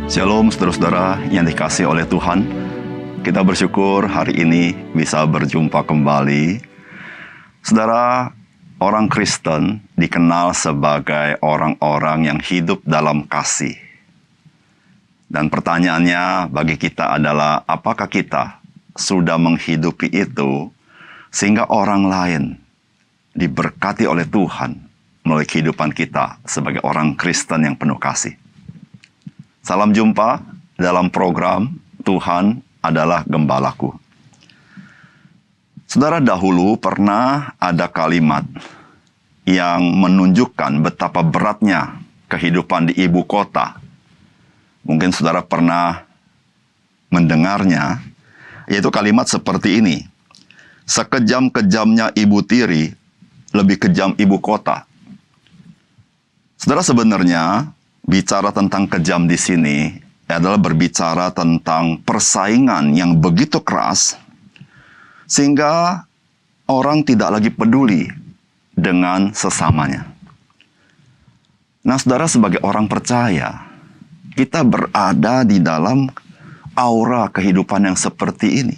Shalom saudara-saudara yang dikasihi oleh Tuhan. Kita bersyukur hari ini bisa berjumpa kembali. Saudara, orang Kristen dikenal sebagai orang-orang yang hidup dalam kasih. Dan pertanyaannya bagi kita adalah, apakah kita sudah menghidupi itu sehingga orang lain diberkati oleh Tuhan melalui kehidupan kita sebagai orang Kristen yang penuh kasih. Salam jumpa dalam program Tuhan adalah Gembalaku. Saudara, dahulu pernah ada kalimat yang menunjukkan betapa beratnya kehidupan di ibu kota. Mungkin saudara pernah mendengarnya, yaitu kalimat seperti ini. Sekejam-kejamnya ibu tiri, lebih kejam ibu kota. Saudara, sebenarnya bicara tentang kejam di sini adalah berbicara tentang persaingan yang begitu keras sehingga orang tidak lagi peduli dengan sesamanya. Nah, saudara, sebagai orang percaya, kita berada di dalam aura kehidupan yang seperti ini.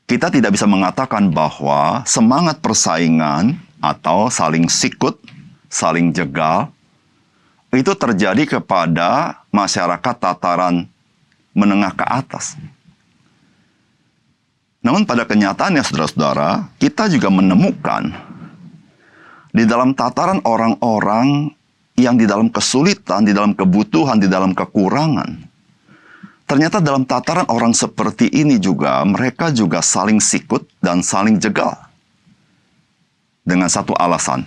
Kita tidak bisa mengatakan bahwa semangat persaingan atau saling sikut, saling jegal, itu terjadi kepada masyarakat tataran menengah ke atas. Namun pada kenyataannya, saudara-saudara, kita juga menemukan di dalam tataran orang-orang yang di dalam kesulitan, di dalam kebutuhan, di dalam kekurangan. Ternyata dalam tataran orang seperti ini juga, mereka juga saling sikut dan saling jegal. Dengan satu alasan,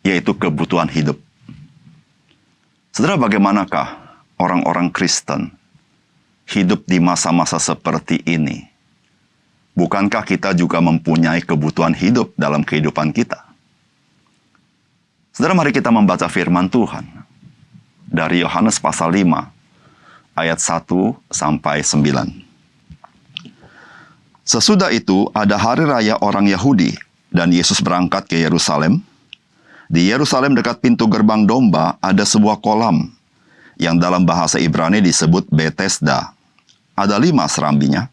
yaitu kebutuhan hidup. Saudara, bagaimanakah orang-orang Kristen hidup di masa-masa seperti ini? Bukankah kita juga mempunyai kebutuhan hidup dalam kehidupan kita? Saudara, mari kita membaca firman Tuhan dari Yohanes pasal 5, ayat 1 sampai 9. Sesudah itu ada hari raya orang Yahudi, dan Yesus berangkat ke Yerusalem. Di Yerusalem dekat pintu gerbang domba ada sebuah kolam yang dalam bahasa Ibrani disebut Betesda. Ada 5 serambinya.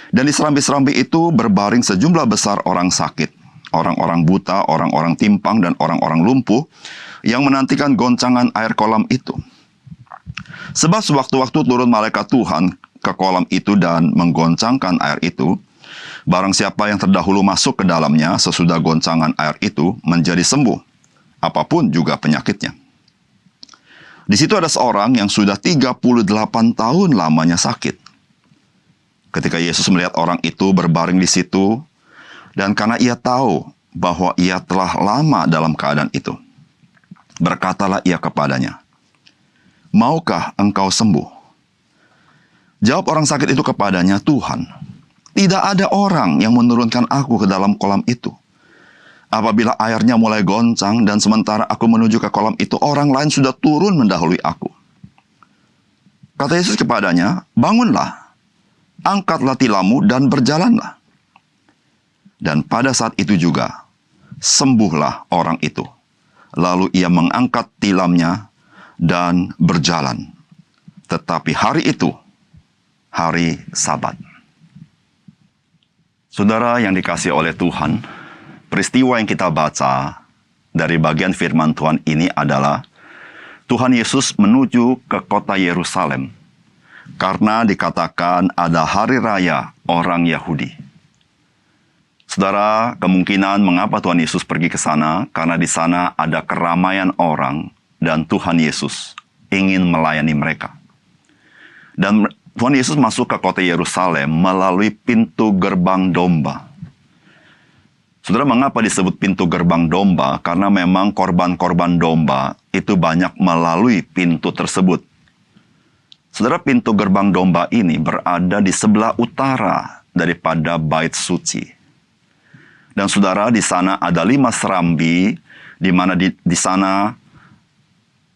Dan di serambi-serambi itu berbaring sejumlah besar orang sakit, orang-orang buta, orang-orang timpang, dan orang-orang lumpuh yang menantikan goncangan air kolam itu. Sebab sewaktu-waktu turun malaikat Tuhan ke kolam itu dan menggoncangkan air itu, barang siapa yang terdahulu masuk ke dalamnya sesudah goncangan air itu menjadi sembuh, apapun juga penyakitnya. Di situ ada seorang yang sudah 38 tahun lamanya sakit. Ketika Yesus melihat orang itu berbaring di situ, dan karena ia tahu bahwa ia telah lama dalam keadaan itu, berkatalah ia kepadanya, "Maukah engkau sembuh?" Jawab orang sakit itu kepadanya, "Tuhan, tidak ada orang yang menurunkan aku ke dalam kolam itu. Apabila airnya mulai goncang dan sementara aku menuju ke kolam itu, orang lain sudah turun mendahului aku." Kata Yesus kepadanya, "Bangunlah, angkatlah tilammu dan berjalanlah." Dan pada saat itu juga, sembuhlah orang itu. Lalu ia mengangkat tilamnya dan berjalan. Tetapi hari itu, hari Sabat. Saudara yang dikasihi oleh Tuhan, peristiwa yang kita baca dari bagian firman Tuhan ini adalah Tuhan Yesus menuju ke kota Yerusalem karena dikatakan ada hari raya orang Yahudi. Saudara, kemungkinan mengapa Tuhan Yesus pergi ke sana karena di sana ada keramaian orang dan Tuhan Yesus ingin melayani mereka. Dan Tuhan Yesus masuk ke kota Yerusalem melalui pintu gerbang domba. Saudara, mengapa disebut pintu gerbang domba? Karena memang korban-korban domba itu banyak melalui pintu tersebut. Saudara, pintu gerbang domba ini berada di sebelah utara daripada bait suci. Dan saudara, di sana ada 5 serambi, di mana di sana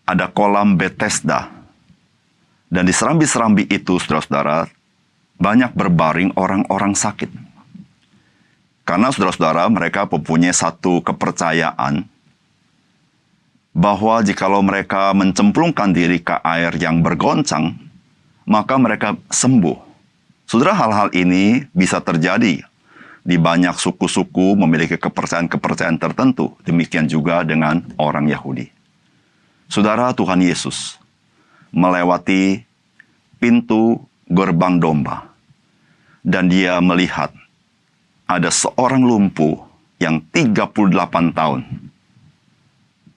ada kolam Betesda. Dan di serambi-serambi itu, saudara-saudara, banyak berbaring orang-orang sakit. Karena saudara-saudara, mereka mempunyai satu kepercayaan bahwa jikalau mereka mencemplungkan diri ke air yang bergoncang, maka mereka sembuh. Saudara, hal-hal ini bisa terjadi di banyak suku-suku memiliki kepercayaan-kepercayaan tertentu. Demikian juga dengan orang Yahudi. Saudara, Tuhan Yesus melewati pintu gerbang domba, dan dia melihat ada seorang lumpuh yang 38 tahun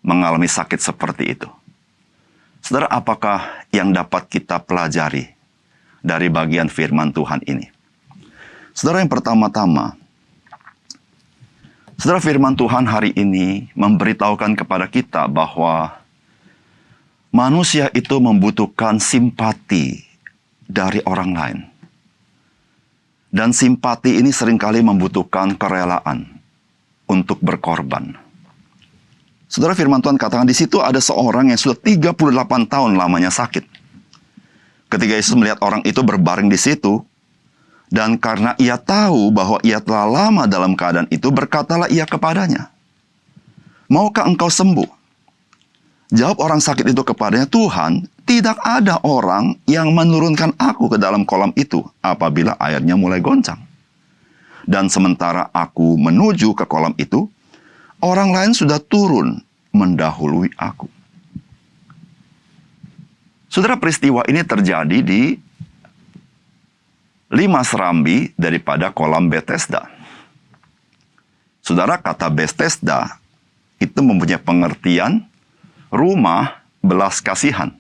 mengalami sakit seperti itu. Saudara, apakah yang dapat kita pelajari dari bagian firman Tuhan ini? Saudara, yang pertama-tama, saudara, firman Tuhan hari ini memberitahukan kepada kita bahwa manusia itu membutuhkan simpati dari orang lain. Dan simpati ini seringkali membutuhkan kerelaan untuk berkorban. Saudara, firman Tuhan katakan di situ ada seorang yang sudah 38 tahun lamanya sakit. Ketika Yesus melihat orang itu berbaring di situ, dan karena ia tahu bahwa ia telah lama dalam keadaan itu, berkatalah ia kepadanya, "Maukah engkau sembuh?" Jawab orang sakit itu kepadanya, "Tuhan, tidak ada orang yang menurunkan aku ke dalam kolam itu apabila airnya mulai goncang. Dan sementara aku menuju ke kolam itu, orang lain sudah turun mendahului aku." Saudara, peristiwa ini terjadi di 5 serambi daripada kolam Bethesda. Saudara, kata Bethesda itu mempunyai pengertian rumah belas kasihan.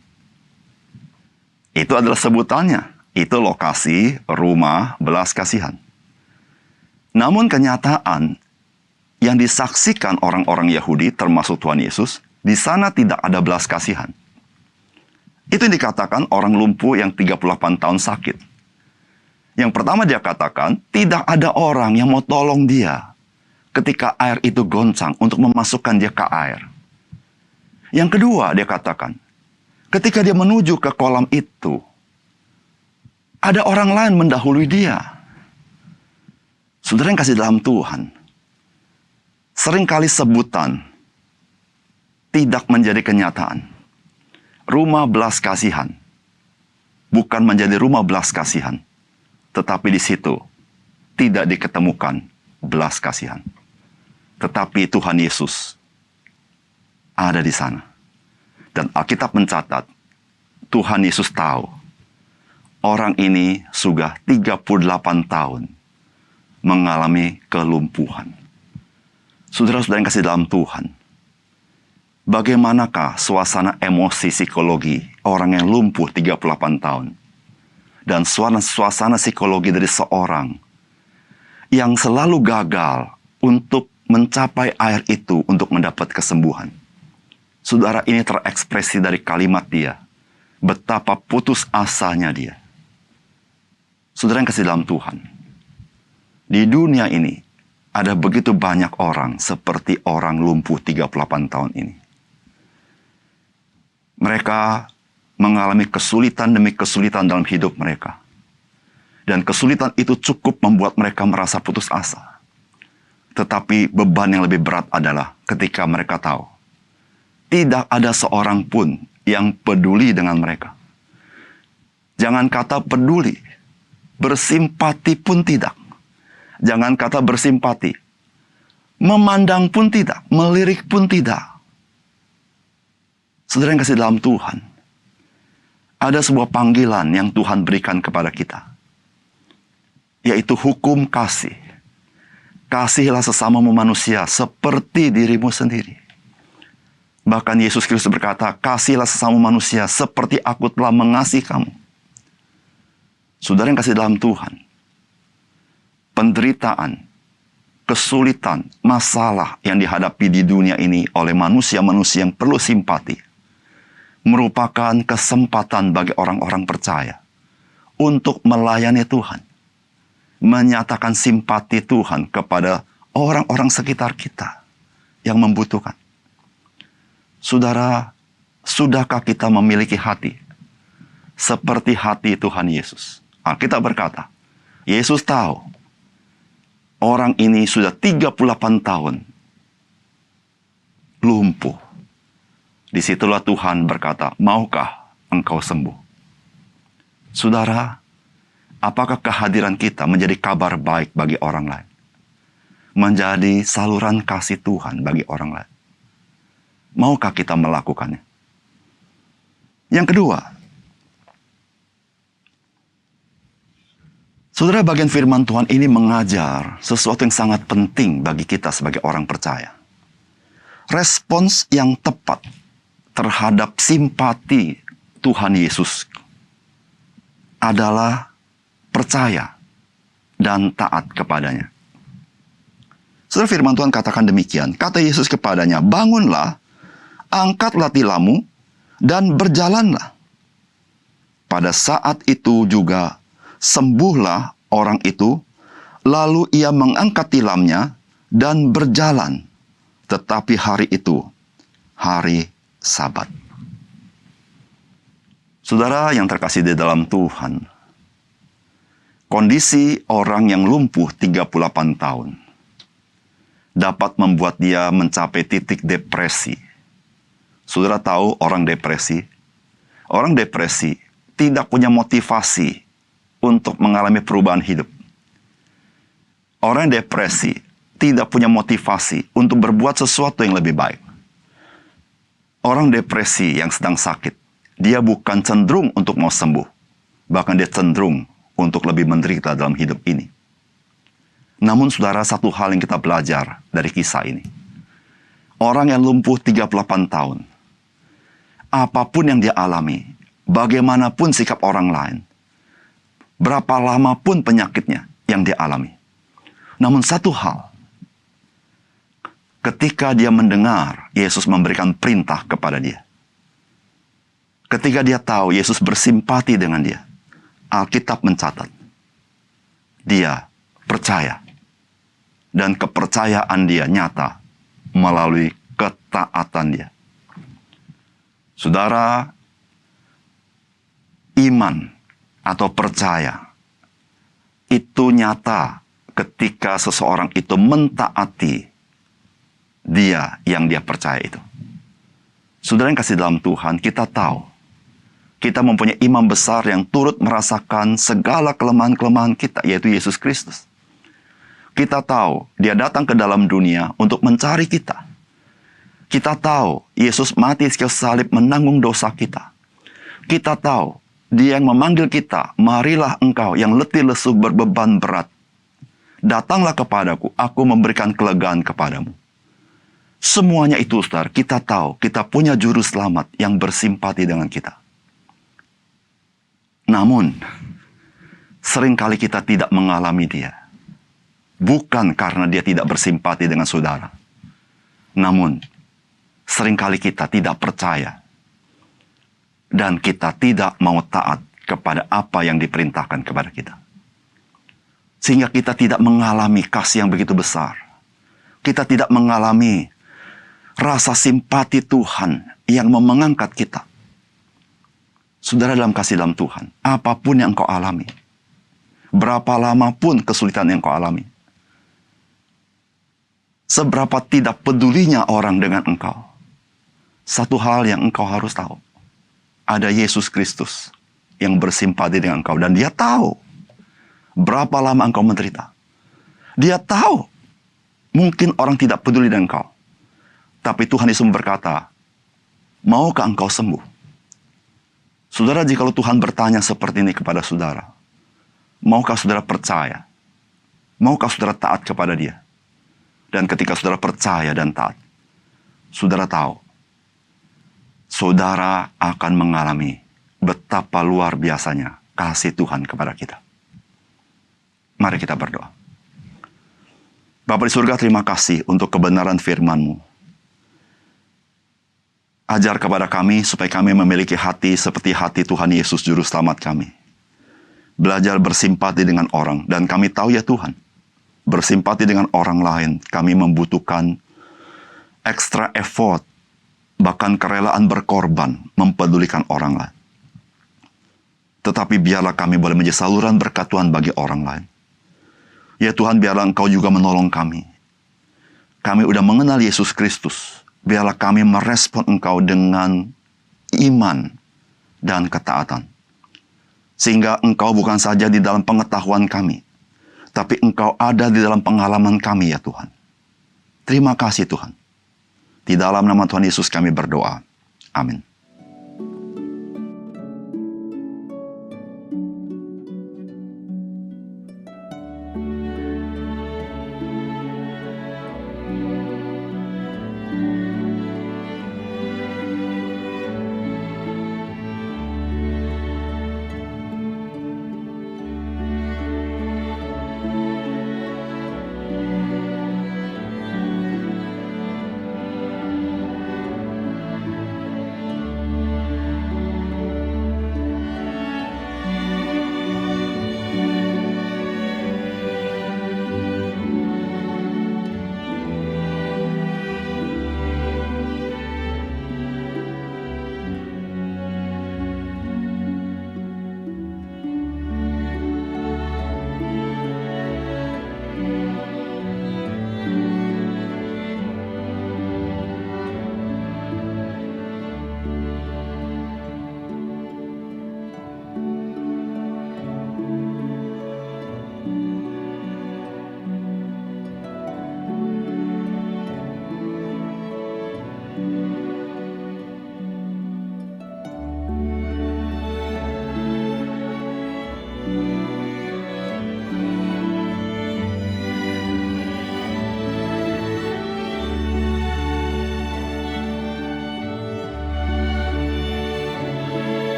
Itu adalah sebutannya. Itu lokasi rumah belas kasihan. Namun kenyataan yang disaksikan orang-orang Yahudi termasuk Tuhan Yesus, di sana tidak ada belas kasihan. Itu yang dikatakan orang lumpuh yang 38 tahun sakit. Yang pertama dia katakan, tidak ada orang yang mau tolong dia ketika air itu goncang untuk memasukkan dia ke air. Yang kedua dia katakan, ketika dia menuju ke kolam itu, ada orang lain mendahului dia. Saudara yang kasih dalam Tuhan, seringkali sebutan tidak menjadi kenyataan. Rumah belas kasihan bukan menjadi rumah belas kasihan, tetapi di situ tidak diketemukan belas kasihan. Tetapi Tuhan Yesus ada di sana. Dan Alkitab mencatat, Tuhan Yesus tahu orang ini sudah 38 tahun mengalami kelumpuhan. Saudara-saudara yang kasih dalam Tuhan, bagaimanakah suasana emosi psikologi orang yang lumpuh 38 tahun? Dan suasana psikologi dari seorang yang selalu gagal untuk mencapai air itu untuk mendapat kesembuhan. Saudara, ini terekspresi dari kalimat dia. Betapa putus asanya dia. Saudara yang kasih dalam Tuhan, di dunia ini ada begitu banyak orang seperti orang lumpuh 38 tahun ini. Mereka mengalami kesulitan demi kesulitan dalam hidup mereka. Dan kesulitan itu cukup membuat mereka merasa putus asa. Tetapi beban yang lebih berat adalah ketika mereka tahu tidak ada seorang pun yang peduli dengan mereka. Jangan kata peduli, bersimpati pun tidak. Jangan kata bersimpati, memandang pun tidak, melirik pun tidak. Saudara yang kasih dalam Tuhan, ada sebuah panggilan yang Tuhan berikan kepada kita, yaitu hukum kasih. Kasihilah sesamamu manusia seperti dirimu sendiri. Bahkan Yesus Kristus berkata, kasihilah sesamamu manusia seperti aku telah mengasihi kamu. Saudara yang kasih dalam Tuhan, penderitaan, kesulitan, masalah yang dihadapi di dunia ini oleh manusia-manusia yang perlu simpati, merupakan kesempatan bagi orang-orang percaya untuk melayani Tuhan, menyatakan simpati Tuhan kepada orang-orang sekitar kita yang membutuhkan. Saudara, sudahkah kita memiliki hati seperti hati Tuhan Yesus? Alkitab berkata, Yesus tahu orang ini sudah 38 tahun lumpuh. Disitulah Tuhan berkata, maukah engkau sembuh? Saudara, apakah kehadiran kita menjadi kabar baik bagi orang lain? Menjadi saluran kasih Tuhan bagi orang lain? Maukah kita melakukannya? Yang kedua, saudara, bagian firman Tuhan ini mengajar sesuatu yang sangat penting bagi kita sebagai orang percaya. Respons yang tepat terhadap simpati Tuhan Yesus adalah percaya dan taat kepadanya. Saudara, firman Tuhan katakan demikian. Kata Yesus kepadanya, bangunlah, angkatlah tilammu, dan berjalanlah. Pada saat itu juga sembuhlah orang itu, lalu ia mengangkat tilamnya dan berjalan. Tetapi hari itu, hari Sabat. Saudara yang terkasih di dalam Tuhan, kondisi orang yang lumpuh 38 tahun dapat membuat dia mencapai titik depresi. Saudara tahu orang depresi? Orang depresi tidak punya motivasi untuk mengalami perubahan hidup. Orang depresi tidak punya motivasi untuk berbuat sesuatu yang lebih baik. Orang depresi yang sedang sakit, dia bukan cenderung untuk mau sembuh. Bahkan dia cenderung untuk lebih menderita dalam hidup ini. Namun saudara, satu hal yang kita belajar dari kisah ini. Orang yang lumpuh 38 tahun, apapun yang dia alami, bagaimanapun sikap orang lain, berapa lama pun penyakitnya yang dia alami. Namun satu hal, ketika dia mendengar Yesus memberikan perintah kepada dia, ketika dia tahu Yesus bersimpati dengan dia, Alkitab mencatat, dia percaya. Dan kepercayaan dia nyata melalui ketaatan dia. Saudara, iman atau percaya itu nyata ketika seseorang itu mentaati dia yang dia percaya itu. Saudara yang kasih dalam Tuhan, kita tahu kita mempunyai imam besar yang turut merasakan segala kelemahan-kelemahan kita, yaitu Yesus Kristus. Kita tahu dia datang ke dalam dunia untuk mencari kita. Kita tahu Yesus mati di kayu salib menanggung dosa kita. Kita tahu dia yang memanggil kita, marilah engkau yang letih lesu berbeban berat. Datanglah kepadaku, aku memberikan kelegaan kepadamu. Semuanya itu, saudara, kita tahu kita punya juru selamat yang bersimpati dengan kita. Namun, seringkali kita tidak mengalami dia. Bukan karena dia tidak bersimpati dengan saudara. Namun, seringkali kita tidak percaya. Dan kita tidak mau taat kepada apa yang diperintahkan kepada kita. Sehingga kita tidak mengalami kasih yang begitu besar. Kita tidak mengalami rasa simpati Tuhan yang mengangkat kita. Saudara dalam kasih dalam Tuhan, apapun yang engkau alami, berapa lama pun kesulitan yang engkau alami, seberapa tidak pedulinya orang dengan engkau, satu hal yang engkau harus tahu, ada Yesus Kristus yang bersimpati dengan engkau. Dan dia tahu berapa lama engkau menderita. Dia tahu mungkin orang tidak peduli dengan engkau. Tapi Tuhan Yesus berkata, maukah engkau sembuh? Saudara, jikalau Tuhan bertanya seperti ini kepada saudara, maukah saudara percaya? Maukah saudara taat kepada dia? Dan ketika saudara percaya dan taat, saudara tahu, saudara akan mengalami betapa luar biasanya kasih Tuhan kepada kita. Mari kita berdoa. Bapa di surga, terima kasih untuk kebenaran firman-Mu. Ajar kepada kami supaya kami memiliki hati seperti hati Tuhan Yesus Juru Selamat kami. Belajar bersimpati dengan orang. Dan kami tahu ya Tuhan, bersimpati dengan orang lain, kami membutuhkan extra effort, bahkan kerelaan berkorban, mempedulikan orang lain. Tetapi biarlah kami boleh menjadi saluran berkat Tuhan bagi orang lain. Ya Tuhan, biarlah Engkau juga menolong kami. Kami sudah mengenal Yesus Kristus, biarlah kami merespon Engkau dengan iman dan ketaatan. Sehingga Engkau bukan saja di dalam pengetahuan kami, tapi Engkau ada di dalam pengalaman kami ya Tuhan. Terima kasih Tuhan. Di dalam nama Tuhan Yesus kami berdoa. Amin.